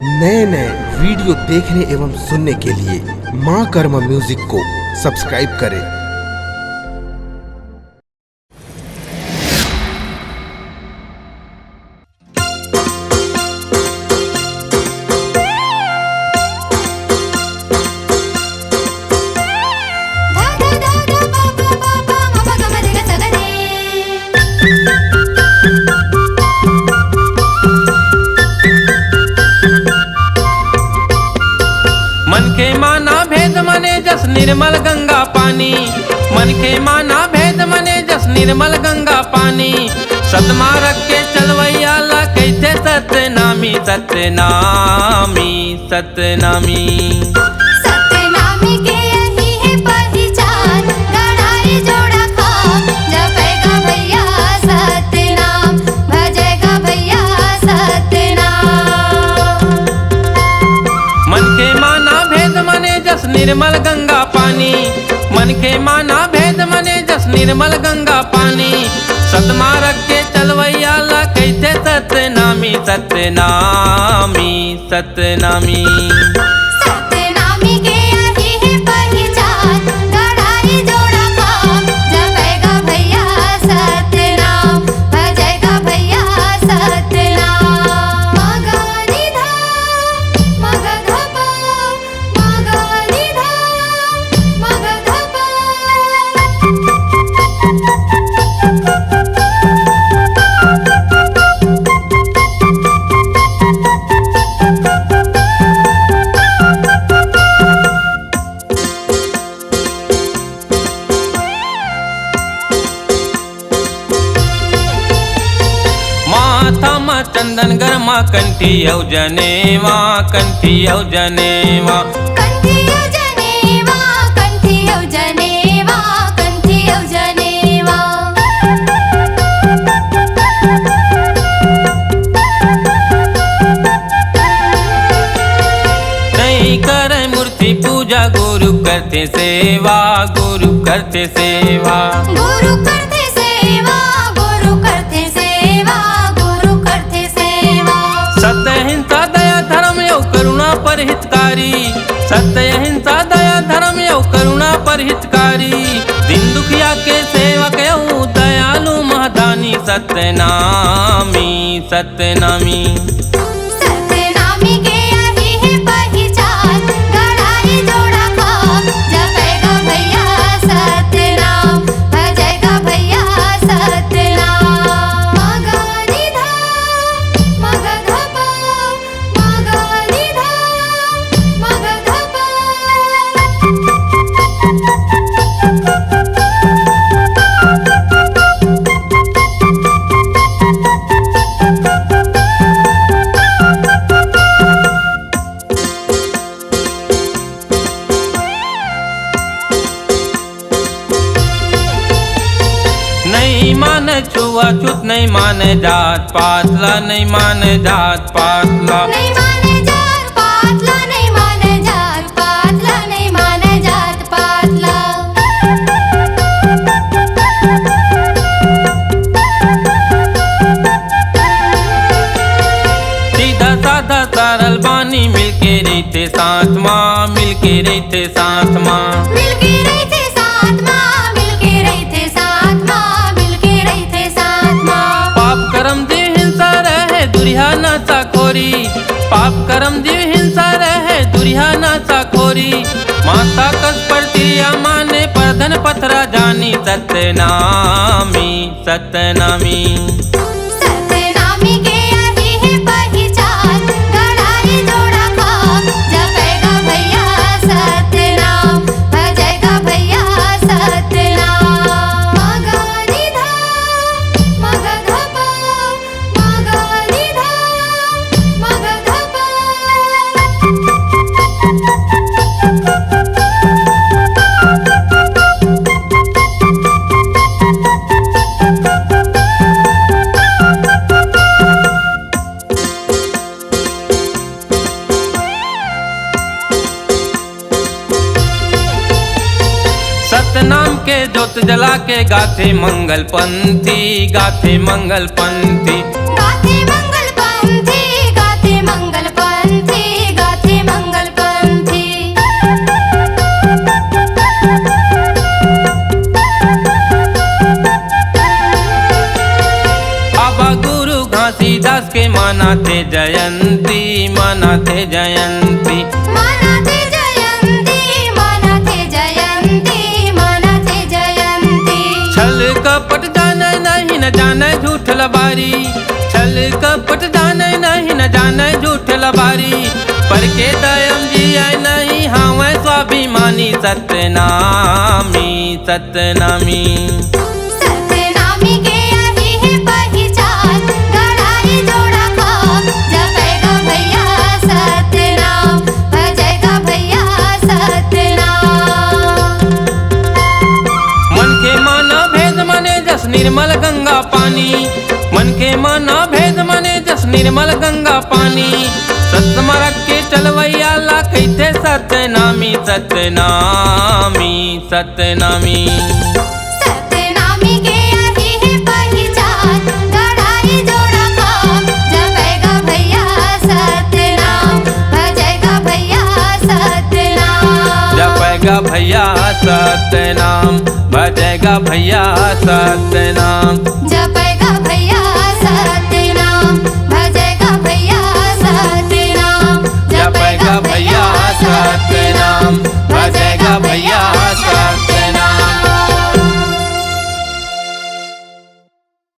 नए नए वीडियो देखने एवं सुनने के लिए माँ कर्मा म्यूजिक को सब्सक्राइब करें। मन के माना भेद मने जस निर्मल गंगा पानी, मन के माना भेद मने जस निर्मल गंगा पानी। सतमार्ग के चलवैया ला कैसे सतनामी सतनामी सतनामी। सतनामी के यही है पहचान, गणाई जोड़ा खा जपेगा भैया सतनाम, भजेगा भैया सतनाम। मन के माना भेद मने जस निर्मल गंगा पानी, मन के माना भेद मने जस निर्मल गंगा पानी। सतमार्ग के चलवैया ला कैसे सतनामी सतनामी सतनामी। सतनामी के यही है पहचान, गणाई जोड़ा खा जपेगा भैया सतनाम, भजेगा भैया सतनाम। मगा निधा मगा धपा, मगा निधा मगा धपा। माथा चंदन गरमा कंठी औजनेवा कंठी औजनेवा। कंठियो जनेवा कंठियो जनेवा कंठियो जनेवा। नहीं करे मूर्ति पूजा गुरु करते सेवा गुरु करते सेवा। गुरु करते सेवा गुरु करते सेवा गुरु करते सेवा। सत्य हिंसा दया धर्म यौ करुणा पर हितकारी, सत्य हिंसा दया धर्म यौ करुणा पर हितकारी। दिन दुखिया के सेवक यौ दयालु महदानी सतनामी सतनामी। सतनामी के यही है पहचान, गणाई जोड़ा खा जपेगा भैया सतनाम, भजेगा भैया सतनाम। मगा निधा मगा धपा, मगा निधा मगा धपा। नहीं माने छुआछूत नहीं माने जात पातला नहीं माने जात पातला। नहीं माने जात पातला नहीं माने जात पातला नहीं माने जात पातला। सीधा साधा सरल बानी मिलके रहते साथ माँ मिलके रहते साथ माँ। मिलके रहते साथ माँ मिलके रहते साथ माँ मिलके रहते साथ माँ। पाप कर्म जीव हिंसा रहे दुरिहा ना साखोरी, पाप कर्म जीव हिंसा रहे दुरिहा ना साखोरी। माता कस प्रतिया माने परधन पथरा जानी सतनामी सतनामी। सतनामी के यही है पहचान, गणाई जोड़ा खा जपेगा भैया सतनाम, भजेगा भैया सतनाम। मगा निधा मगा धपा, मगा निधा मगा धपा। सतनाम के ज्योत जला के गाथे मंगल पंथी गाथे मंगल पंथी। गाथे मंगल पंथी गाथे मंगल पंथी। मनाथे जयंती मनाथे जयंती मनाथे जयंती मनाथे जयंती मनाथे जयंती छल कपट जाने नहीं न जाने झूठ लबारी छल कपट जाने नहीं न जाने झूठ लबारी पर के दयम जी आए नहीं हाँ वै स्वाभिमानी सतनामी सतनामी सतनामी के यही है पहचान गड़ाई जोड़ा खाम जपेगा भैया सतनाम भजेगा भैया सतनाम मन के माना भेद मने जस निर्मल गंगा पानी मन के माना भेद मने जस निर्मल गंगा पानी सतमरक के चलवैया ला कहते सतनामी सतनामी सतनामी सतनामी के यही है पहचान गड़ाई जोड़ा खाम जपेगा भैया सतनाम भजेगा भैया सतनाम जपेगा भैया सतनाम भजेगा भैया सतनाम जपेगा